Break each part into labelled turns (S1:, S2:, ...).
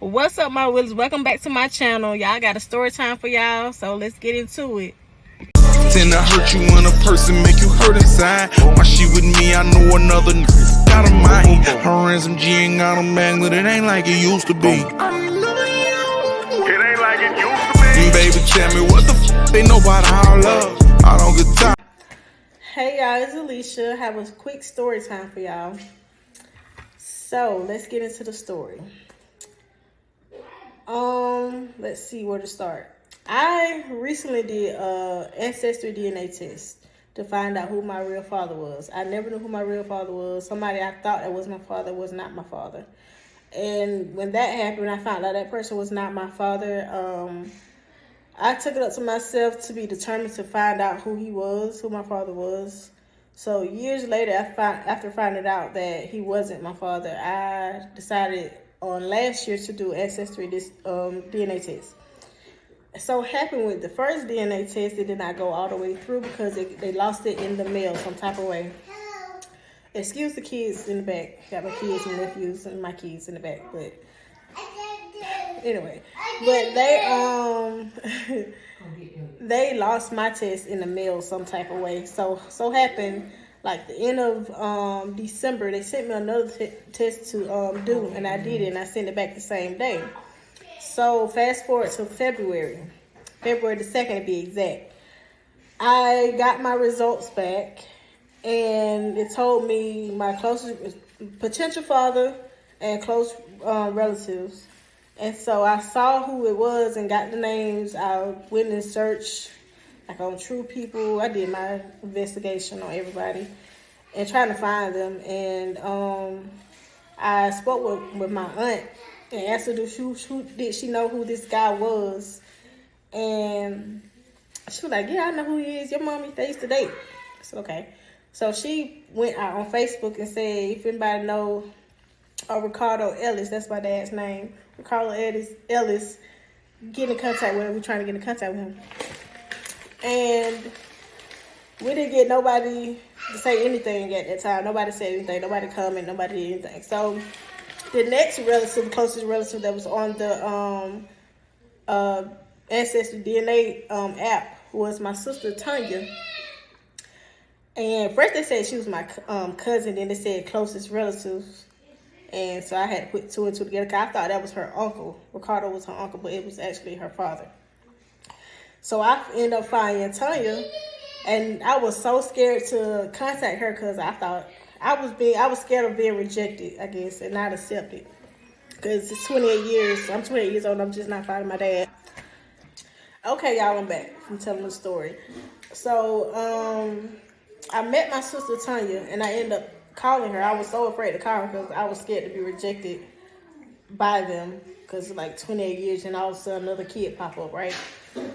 S1: What's up, my willies? Welcome back to my channel. Y'all got a story time for y'all, so let's get into it.
S2: Tend to hurt you when a person make you hurt inside. Why she with me, I know another nigga got a mind. Her ransom G ain't got a bang, but it ain't like it used to be. It ain't like it used to be. Baby, tell me what the f they know about our love. I don't get tired.
S1: Hey y'all, it's Alicia. I have a quick story time for y'all. So let's get into the story. Let's see where to start. I recently did ancestry DNA test to find out who my real father was. I never knew who my real father was. Somebody I thought that was my father was not my father. And when that happened, I found out that person was not my father. I took it up to myself to be determined to find out who he was, who my father was. So years later, after finding out that he wasn't my father, I decided on last year to do ancestry DNA test. So happened with the first DNA test, it did not go all the way through because they lost it in the mail some type of way. Excuse the kids in the back. Got my kids and nephews and my kids in the back, but anyway. But they lost my test in the mail some type of way. So happened like the end of December, they sent me another test to do, and I did it, and I sent it back the same day. So fast forward to February the 2nd to be exact. I got my results back, and it told me my closest potential father and close relatives. And so I saw who it was and got the names. I went and searched like on True People. I did my investigation on everybody and trying to find them. And I spoke with my aunt and asked her, did she know who this guy was? And she was like, yeah, I know who he is. Your mommy, they used to date. I said, okay. So she went out on Facebook and said, if anybody know Ricardo Ellis, that's my dad's name, Ricardo Ellis, get in contact with him. We're trying to get in contact with him. And we didn't get nobody to say anything at that time. Nobody said anything. Nobody commented. Nobody did anything. So the next relative, closest relative that was on the Ancestry DNA app was my sister Tanya. And first they said she was my cousin. Then they said closest relatives. And so I had to put two and two together because I thought that was her uncle. Ricardo was her uncle, but it was actually her father. So I ended up finding Tanya, and I was so scared to contact her because I thought I was scared of being rejected, I guess, and not accepted. Because it's 28 years. I'm 28 years old. I'm just not finding my dad. Okay, y'all, I'm back from telling the story. So I met my sister Tanya, and I ended up calling her. I was so afraid to call her because I was scared to be rejected by them because like 28 years and all of a sudden another kid pop up, right?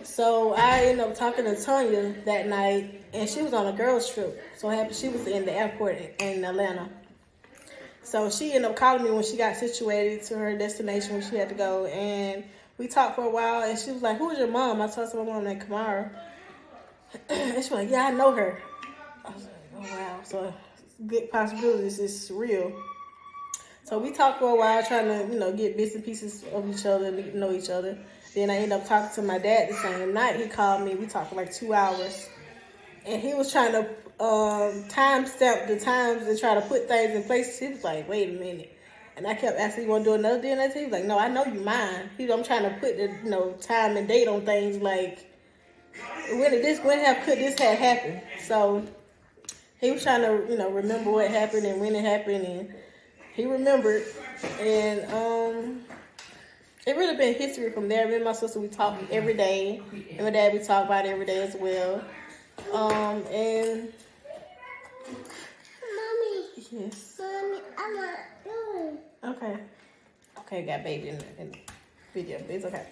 S1: So I ended up talking to Tanya that night, and she was on a girls trip. So she was in the airport in Atlanta. So she ended up calling me when she got situated to her destination where she had to go, and we talked for a while, and she was like, who's your mom? I told her my mom named Kamara. And she was like, yeah, I know her. I was like, oh wow. So good possibilities, it's real. So we talked for a while trying to, get bits and pieces of each other and know each other. Then I ended up talking to my dad the same night. He called me. We talked for like 2 hours. And he was trying to timestamp the times and try to put things in place. He was like, wait a minute. And I kept asking, you want to do another DNA test? He was like, no, I know you mine. I'm trying to put the time and date on things like, when could this have happened? So he was trying to, remember what happened and when it happened, and he remembered. And it really been history from there. Me and my sister, we talk every day. And my dad, we talk about it every day as well. And Mommy. Yes. Mommy, I want. Okay, got baby in the video. It's okay.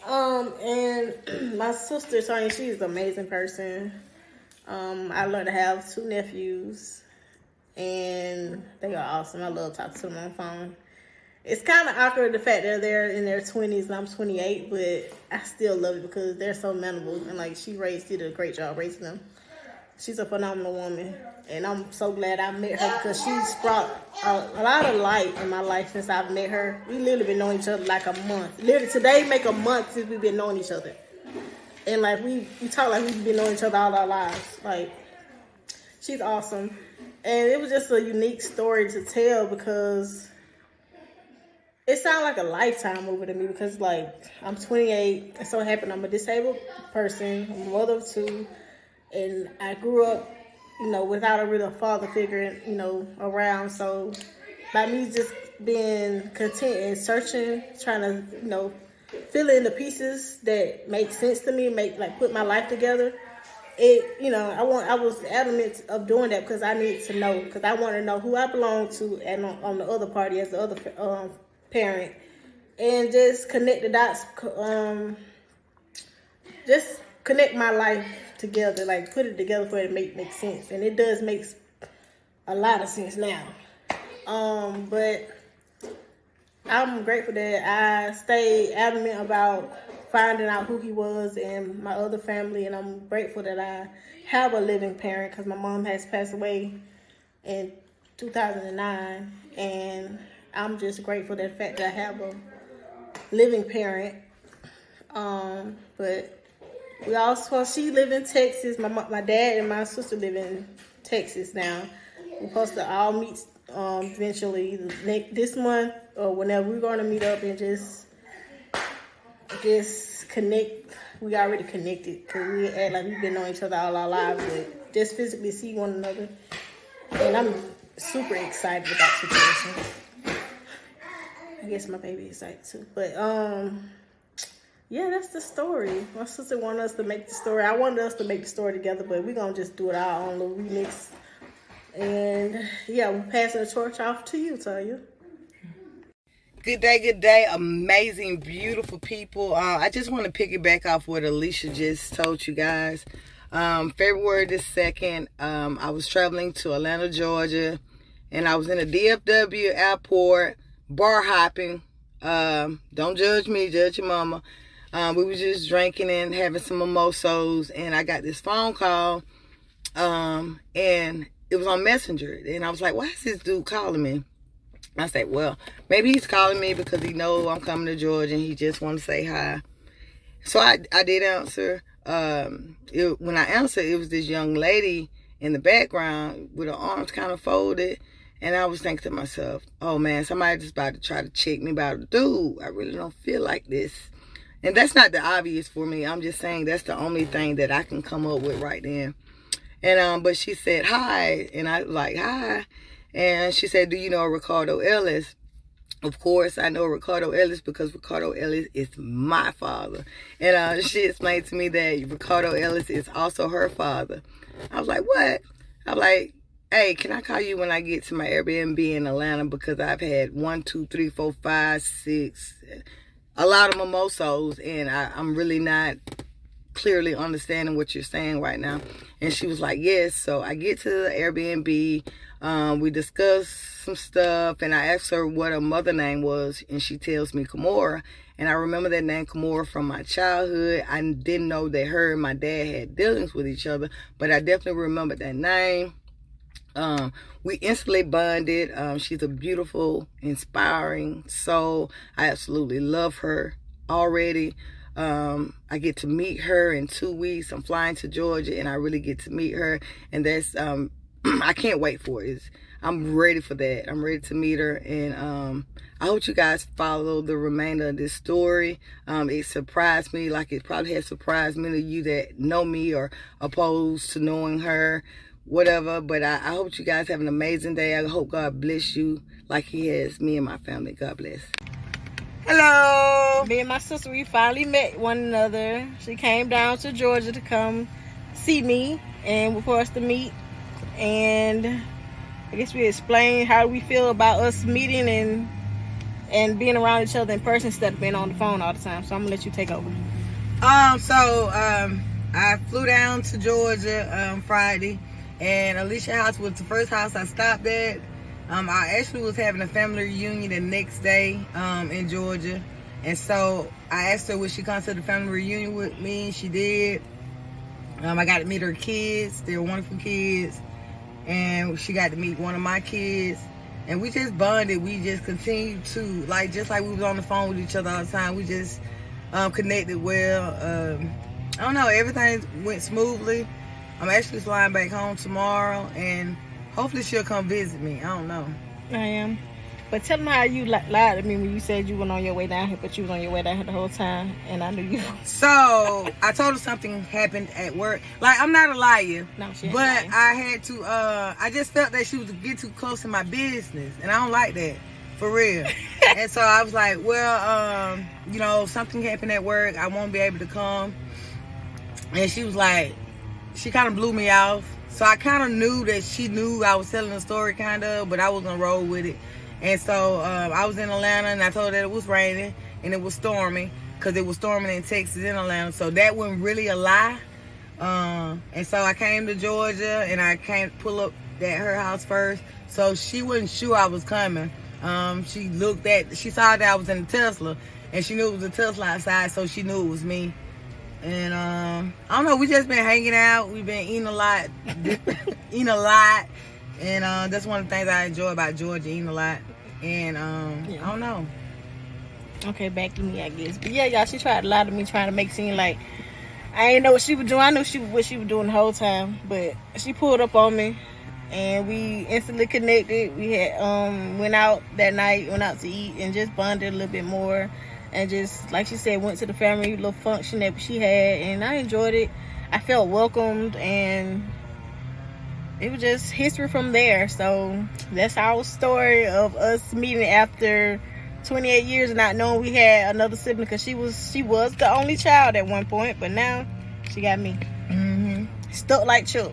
S1: And my sister Tanya, she's an amazing person. I learned to have 2 nephews, and they are awesome. I love talking to them on the phone. It's kind of awkward the fact that they're in their 20s and I'm 28, but I still love it because they're so amenable, and like she did a great job raising them. She's a phenomenal woman. And I'm so glad I met her because she's brought a lot of light in my life since I've met her. We literally been knowing each other like a month. Literally today make a month since we've been knowing each other. And like we talk like we've been knowing each other all our lives. Like, she's awesome. And it was just a unique story to tell because it sounded like a lifetime movie to me because, like, I'm 28. It so happened I'm a disabled person. I'm a mother of two. And I grew up, you know, without a real father figure, you know, around. So by me just being content and searching, trying to, you know, fill in the pieces that make sense to me, put my life together. It, you know, I was adamant of doing that because I needed to know, because I want to know who I belong to and on the other party as the other parent, and just connect the dots, just connect my life together, like put it together for it to make sense, and it does make a lot of sense now. But I'm grateful that I stayed adamant about finding out who he was and my other family, and I'm grateful that I have a living parent because my mom has passed away in 2009, and I'm just grateful that the fact that I have a living parent. But we also, she live in Texas. My dad and my sister live in Texas now. We're supposed to all meet eventually this month or whenever we're going to meet up and just connect. We already connected because we act like we've been knowing each other all our lives, but just physically see one another. And I'm super excited about the situation. I guess my baby is excited too. But yeah, that's the story. My sister wanted us to make the story. I wanted us to make the story together, but we're gonna just do it our own little remix. And yeah, we're passing the torch off to you, Tanya.
S3: Good day, amazing, beautiful people. I just want to piggyback off what Alicia just told you guys. February the 2nd, I was traveling to Atlanta, Georgia, and I was in a DFW airport, bar hopping. Don't judge me, judge your mama. We were just drinking and having some mimosas, and I got this phone call, and it was on Messenger, and I was like, why is this dude calling me? I said, well, maybe he's calling me because he knows I'm coming to Georgia and he just want to say hi. So I did answer. When I answered, it was this young lady in the background with her arms kind of folded. And I was thinking to myself, oh man, somebody just about to try to check me about a dude. I really don't feel like this. And that's not the obvious for me. I'm just saying that's the only thing that I can come up with right then. And but she said hi, and I was like, hi. And she said, do you know Ricardo Ellis? Of course, I know Ricardo Ellis because Ricardo Ellis is my father. And she explained to me that Ricardo Ellis is also her father. I was like, what? I'm like, hey, can I call you when I get to my Airbnb in Atlanta? Because I've had 1, 2, 3, 4, 5, 6, a lot of mimosas, and I'm really not clearly understanding what you're saying right now. And she was like, yes. So I get to the Airbnb. We discussed some stuff, and I asked her what her mother name was, and she tells me Kimora. And I remember that name Kimora from my childhood. I didn't know that her and my dad had dealings with each other, but I definitely remember that name. We instantly bonded. She's a beautiful, inspiring soul. I absolutely love her already. I get to meet her in 2 weeks. I'm flying to Georgia, and I really get to meet her, and that's I can't wait for it. I'm ready for that. I'm ready to meet her, and I hope you guys follow the remainder of this story. It surprised me like it probably has surprised many of you that know me or opposed to knowing her, whatever. But I hope you guys have an amazing day. I hope God bless you like he has me and my family. God bless. Hello.
S1: Me and my sister, we finally met one another. She came down to Georgia to come see me and for us to meet. And I guess we explained how we feel about us meeting and being around each other in person instead of being on the phone all the time. So I'm gonna let you take over.
S3: I flew down to Georgia Friday, and Alicia House was the first house I stopped at. I actually was having a family reunion the next day in Georgia, and so I asked her would she come to the family reunion with me. She did. I got to meet her kids. They were wonderful kids. and she got to meet one of my kids, and we just bonded. We just continued to, like, just like we was on the phone with each other all the time, we just connected well. I don't know, everything went smoothly. I'm actually flying back home tomorrow, and hopefully she'll come visit me. I don't know.
S1: I am. But tell them how you lied to me when you said you went on your way down here, but you was on your way down here the whole time, and I knew you.
S3: So I told her something happened at work. Like, I'm not a liar,
S1: No, she ain't
S3: but
S1: lying.
S3: I had to. I just felt that she was get too close in my business, and I don't like that, for real. And so I was like, well, you know, something happened at work. I won't be able to come. And she was like, she kind of blew me off. So I kind of knew that she knew I was telling a story, kind of, but I was gonna roll with it. And so I was in Atlanta, and I told her that it was raining and it was storming, because it was storming in Texas and Atlanta. So that wasn't really a lie. And so I came to Georgia, and I came to pull up at her house first. So she wasn't sure I was coming. She saw that I was in a Tesla, and she knew it was a Tesla outside, so she knew it was me. And I don't know, we just been hanging out. We've been eating a lot. And that's one of the things I enjoy about Georgia, eating a lot. And I don't know.
S1: Okay, back to me, I guess. But yeah, y'all, she tried to lie to me, trying to make it seem like I ain't know what she was doing. I knew what she was doing the whole time, but she pulled up on me, and we instantly connected. We had went out that night, went out to eat, and just bonded a little bit more. And just, like she said, went to the family little function that she had, and I enjoyed it. I felt welcomed, and it was just history from there. So that's our story of us meeting after 28 years and not knowing we had another sibling, because she was the only child at one point, but now she got me. Stuck like Chuck.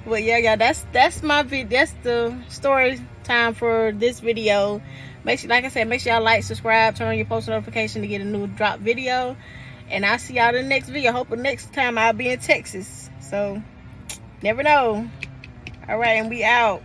S1: But yeah, y'all, that's my video. That's the story time for this video. Make sure, like I said, make sure y'all like, subscribe, turn on your post notification to get a new drop video. And I'll see y'all in the next video. Hope the next time I'll be in Texas. So, never know. All right, and we out.